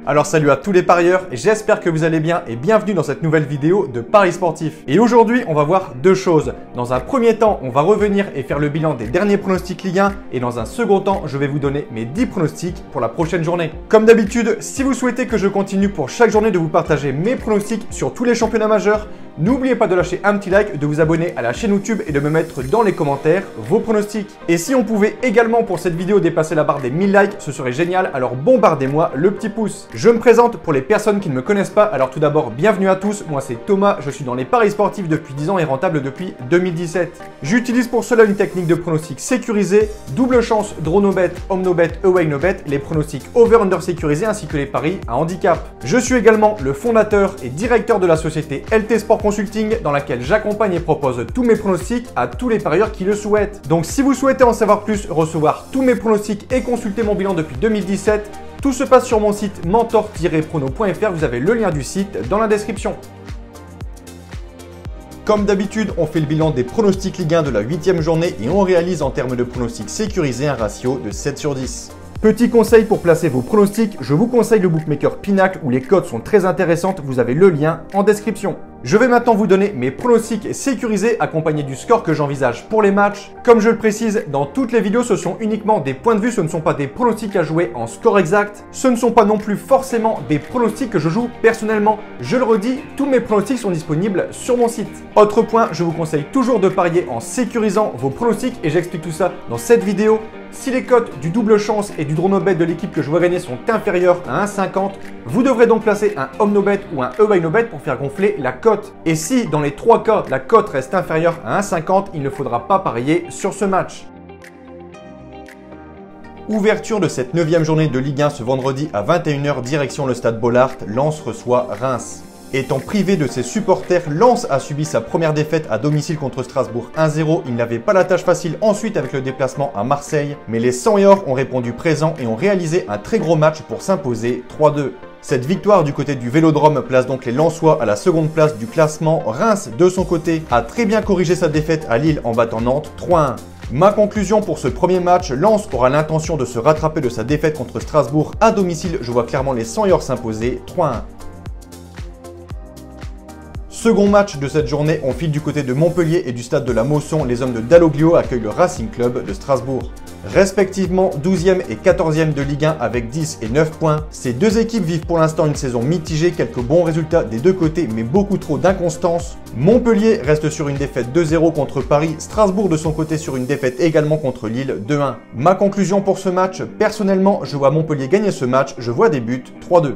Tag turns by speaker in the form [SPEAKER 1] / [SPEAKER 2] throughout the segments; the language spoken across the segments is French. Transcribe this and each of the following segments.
[SPEAKER 1] Alors salut à tous les parieurs, j'espère que vous allez bien et bienvenue dans cette nouvelle vidéo de Paris Sportif. Et aujourd'hui, on va voir deux choses. Dans un premier temps, on va revenir et faire le bilan des derniers pronostics Ligue 1 et dans un second temps, je vais vous donner mes 10 pronostics pour la prochaine journée. Comme d'habitude, si vous souhaitez que je continue pour chaque journée de vous partager mes pronostics sur tous les championnats majeurs, n'oubliez pas de lâcher un petit like, de vous abonner à la chaîne YouTube et de me mettre dans les commentaires vos pronostics. Et si on pouvait également pour cette vidéo dépasser la barre des 1000 likes, ce serait génial, alors bombardez-moi le petit pouce. Je me présente pour les personnes qui ne me connaissent pas, alors tout d'abord bienvenue à tous, moi c'est Thomas, je suis dans les paris sportifs depuis 10 ans et rentable depuis 2017. J'utilise pour cela une technique de pronostic sécurisé, double chance, draw no bet, home no bet, away no bet, les pronostics over-under sécurisés ainsi que les paris à handicap. Je suis également le fondateur et directeur de la société LT Sport Consulting dans laquelle j'accompagne et propose tous mes pronostics à tous les parieurs qui le souhaitent. Donc si vous souhaitez en savoir plus, recevoir tous mes pronostics et consulter mon bilan depuis 2017, tout se passe sur mon site mentor-prono.fr, vous avez le lien du site dans la description. Comme d'habitude, on fait le bilan des pronostics Ligue 1 de la 8e journée et on réalise en termes de pronostics sécurisés un ratio de 7 sur 10. Petit conseil pour placer vos pronostics, je vous conseille le bookmaker Pinacle où les cotes sont très intéressantes, vous avez le lien en description. Je vais maintenant vous donner mes pronostics sécurisés accompagnés du score que j'envisage pour les matchs. Comme je le précise, dans toutes les vidéos, ce sont uniquement des points de vue, ce ne sont pas des pronostics à jouer en score exact. Ce ne sont pas non plus forcément des pronostics que je joue personnellement. Je le redis, tous mes pronostics sont disponibles sur mon site. Autre point, je vous conseille toujours de parier en sécurisant vos pronostics et j'explique tout ça dans cette vidéo. Si les cotes du double chance et du draw no bet de l'équipe que je vois gagner sont inférieures à 1,50, vous devrez donc placer un home no bet ou un away no bet pour faire gonfler la cote. Et si dans les trois cas, la cote reste inférieure à 1,50, il ne faudra pas parier sur ce match. Ouverture de cette 9e journée de Ligue 1 ce vendredi à 21 h, direction le stade Bollaert, Lens reçoit Reims. Étant privé de ses supporters, Lens a subi sa première défaite à domicile contre Strasbourg 1-0. Il n'avait pas la tâche facile ensuite avec le déplacement à Marseille, mais les 100 et or ont répondu présent et ont réalisé un très gros match pour s'imposer 3-2. Cette victoire du côté du Vélodrome place donc les Lensois à la seconde place du classement. Reims, de son côté, a très bien corrigé sa défaite à Lille en battant Nantes 3-1. Ma conclusion pour ce premier match, Lens aura l'intention de se rattraper de sa défaite contre Strasbourg à domicile. Je vois clairement les 100 et or s'imposer 3-1. Second match de cette journée, on file du côté de Montpellier et du stade de la Mosson. Les hommes de Dalloglio accueillent le Racing Club de Strasbourg. Respectivement 12e et 14e de Ligue 1 avec 10 et 9 points. Ces deux équipes vivent pour l'instant une saison mitigée, quelques bons résultats des deux côtés mais beaucoup trop d'inconstance. Montpellier reste sur une défaite 2-0 contre Paris, Strasbourg de son côté sur une défaite également contre Lille 2-1. Ma conclusion pour ce match, personnellement je vois Montpellier gagner ce match, je vois des buts 3-2.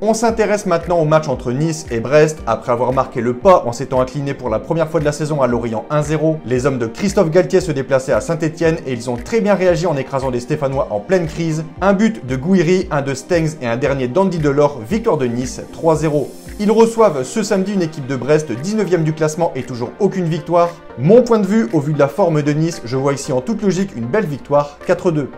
[SPEAKER 1] On s'intéresse maintenant au match entre Nice et Brest. Après avoir marqué le pas en s'étant incliné pour la première fois de la saison à Lorient 1-0, les hommes de Christophe Galtier se déplaçaient à Saint-Etienne et ils ont très bien réagi en écrasant les Stéphanois en pleine crise. Un but de Gouiri, un de Stengs et un dernier d'Andy Delors, victoire de Nice 3-0. Ils reçoivent ce samedi une équipe de Brest 19e du classement et toujours aucune victoire. Mon point de vue, au vu de la forme de Nice, je vois ici en toute logique une belle victoire 4-2.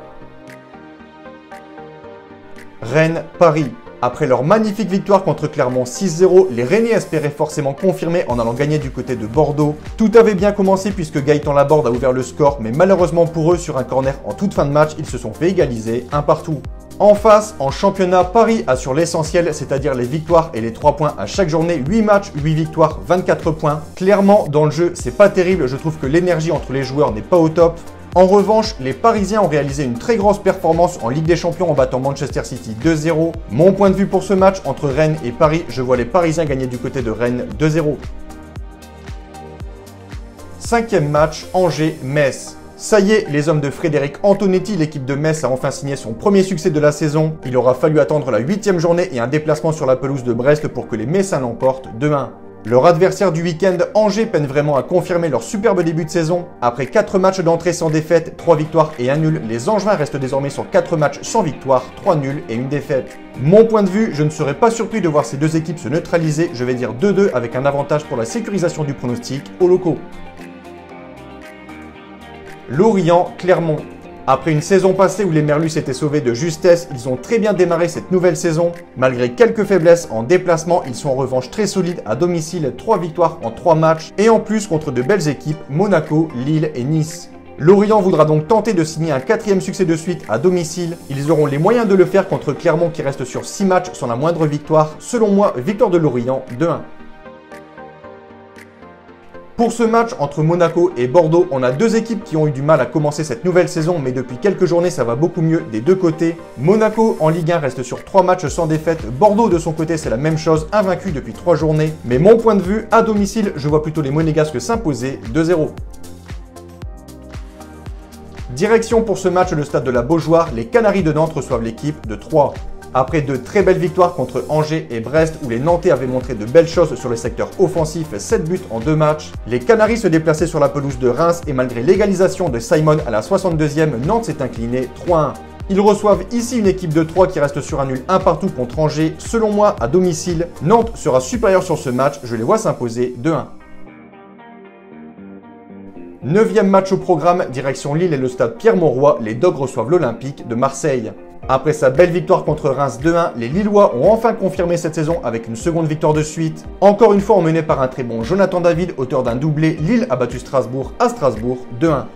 [SPEAKER 1] Rennes-Paris. Après leur magnifique victoire contre Clermont 6-0, les Rennais espéraient forcément confirmer en allant gagner du côté de Bordeaux. Tout avait bien commencé puisque Gaëtan Laborde a ouvert le score, mais malheureusement pour eux, sur un corner en toute fin de match, ils se sont fait égaliser un partout. En face, en championnat, Paris assure l'essentiel, c'est-à-dire les victoires et les 3 points à chaque journée. 8 matchs, 8 victoires, 24 points. Clairement, dans le jeu, c'est pas terrible, je trouve que l'énergie entre les joueurs n'est pas au top. En revanche, les Parisiens ont réalisé une très grosse performance en Ligue des Champions en battant Manchester City 2-0. Mon point de vue pour ce match entre Rennes et Paris, je vois les Parisiens gagner du côté de Rennes 2-0. 5e match, Angers-Metz. Ça y est, les hommes de Frédéric Antonetti, l'équipe de Metz a enfin signé son premier succès de la saison. Il aura fallu attendre la 8e journée et un déplacement sur la pelouse de Brest pour que les Messins l'emportent 2-1. Leur adversaire du week-end, Angers, peine vraiment à confirmer leur superbe début de saison. Après 4 matchs d'entrée sans défaite, 3 victoires et 1 nul, les Angevins restent désormais sur 4 matchs sans victoire, 3 nuls et 1 défaite. Mon point de vue, je ne serais pas surpris de voir ces deux équipes se neutraliser, je vais dire 2-2 avec un avantage pour la sécurisation du pronostic aux locaux. Lorient-Clermont. Après une saison passée où les Merlus étaient sauvés de justesse, ils ont très bien démarré cette nouvelle saison. Malgré quelques faiblesses en déplacement, ils sont en revanche très solides à domicile, 3 victoires en 3 matchs et en plus contre de belles équipes, Monaco, Lille et Nice. Lorient voudra donc tenter de signer un 4e succès de suite à domicile. Ils auront les moyens de le faire contre Clermont qui reste sur 6 matchs sans la moindre victoire. Selon moi, victoire de Lorient 2-1. Pour ce match entre Monaco et Bordeaux, on a deux équipes qui ont eu du mal à commencer cette nouvelle saison, mais depuis quelques journées, ça va beaucoup mieux des deux côtés. Monaco en Ligue 1 reste sur 3 matchs sans défaite. Bordeaux de son côté, c'est la même chose, invaincu depuis 3 journées. Mais mon point de vue, à domicile, je vois plutôt les Monégasques s'imposer 2-0. Direction pour ce match le stade de la Beaujoire, les Canaries de Nantes reçoivent l'équipe de Troyes. Après de très belles victoires contre Angers et Brest où les Nantais avaient montré de belles choses sur le secteur offensif, 7 buts en 2 matchs, les Canaries se déplaçaient sur la pelouse de Reims et malgré l'égalisation de Simon à la 62e, Nantes s'est incliné 3-1. Ils reçoivent ici une équipe de Troyes qui reste sur un nul 1 partout contre Angers. Selon moi, à domicile, Nantes sera supérieur sur ce match, je les vois s'imposer 2-1. 9e match au programme, direction Lille et le stade Pierre-Mauroy, les Dogs reçoivent l'Olympique de Marseille. Après sa belle victoire contre Reims 2-1, les Lillois ont enfin confirmé cette saison avec une seconde victoire de suite. Encore une fois emmené par un très bon Jonathan David, auteur d'un doublé, Lille a battu Strasbourg à Strasbourg 2-1.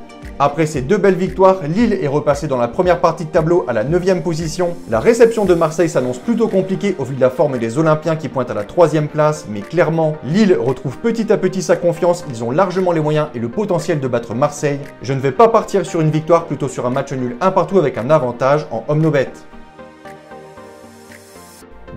[SPEAKER 1] Après ces deux belles victoires, Lille est repassé dans la première partie de tableau à la 9e position. La réception de Marseille s'annonce plutôt compliquée au vu de la forme des Olympiens qui pointent à la 3e place, mais clairement, Lille retrouve petit à petit sa confiance, ils ont largement les moyens et le potentiel de battre Marseille. Je ne vais pas partir sur une victoire, plutôt sur un match nul 1 partout avec un avantage en homme no bet.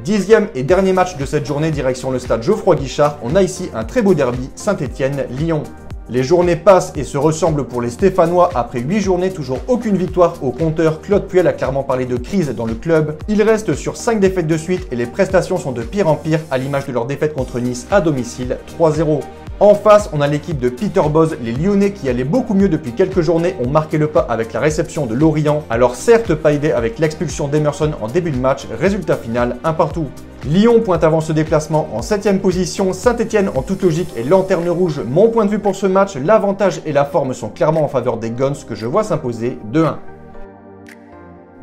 [SPEAKER 1] 10e et dernier match de cette journée, direction le stade Geoffroy Guichard, on a ici un très beau derby, Saint-Étienne-Lyon. Les journées passent et se ressemblent pour les Stéphanois. Après 8 journées, toujours aucune victoire au compteur. Claude Puel a clairement parlé de crise dans le club. Ils restent sur 5 défaites de suite et les prestations sont de pire en pire à l'image de leur défaite contre Nice à domicile 3-0. En face, on a l'équipe de Peter Bosz, les Lyonnais qui allaient beaucoup mieux depuis quelques journées ont marqué le pas avec la réception de Lorient. Alors certes pas aidé avec l'expulsion d'Emerson en début de match, résultat final 1 partout. Lyon pointe avant ce déplacement en 7e position, Saint-Étienne en toute logique est lanterne rouge. Mon point de vue pour ce match, l'avantage et la forme sont clairement en faveur des Guns que je vois s'imposer 2-1.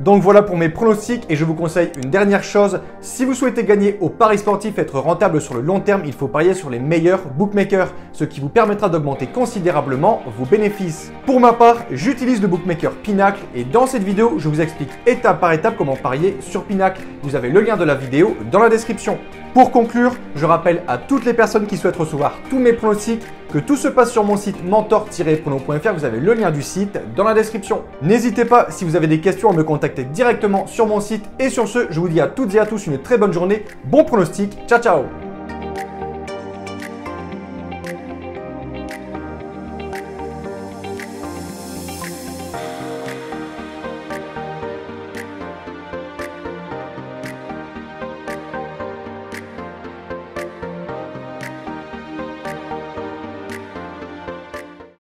[SPEAKER 1] Donc voilà pour mes pronostics et je vous conseille une dernière chose. Si vous souhaitez gagner au paris sportif et être rentable sur le long terme, il faut parier sur les meilleurs bookmakers, ce qui vous permettra d'augmenter considérablement vos bénéfices. Pour ma part, j'utilise le bookmaker Pinacle et dans cette vidéo, je vous explique étape par étape comment parier sur Pinacle. Vous avez le lien de la vidéo dans la description. Pour conclure, je rappelle à toutes les personnes qui souhaitent recevoir tous mes pronostics que tout se passe sur mon site mentor-prono.fr. Vous avez le lien du site dans la description. N'hésitez pas, si vous avez des questions, à me contacter directement sur mon site. Et sur ce, je vous dis à toutes et à tous une très bonne journée. Bon pronostic. Ciao, ciao!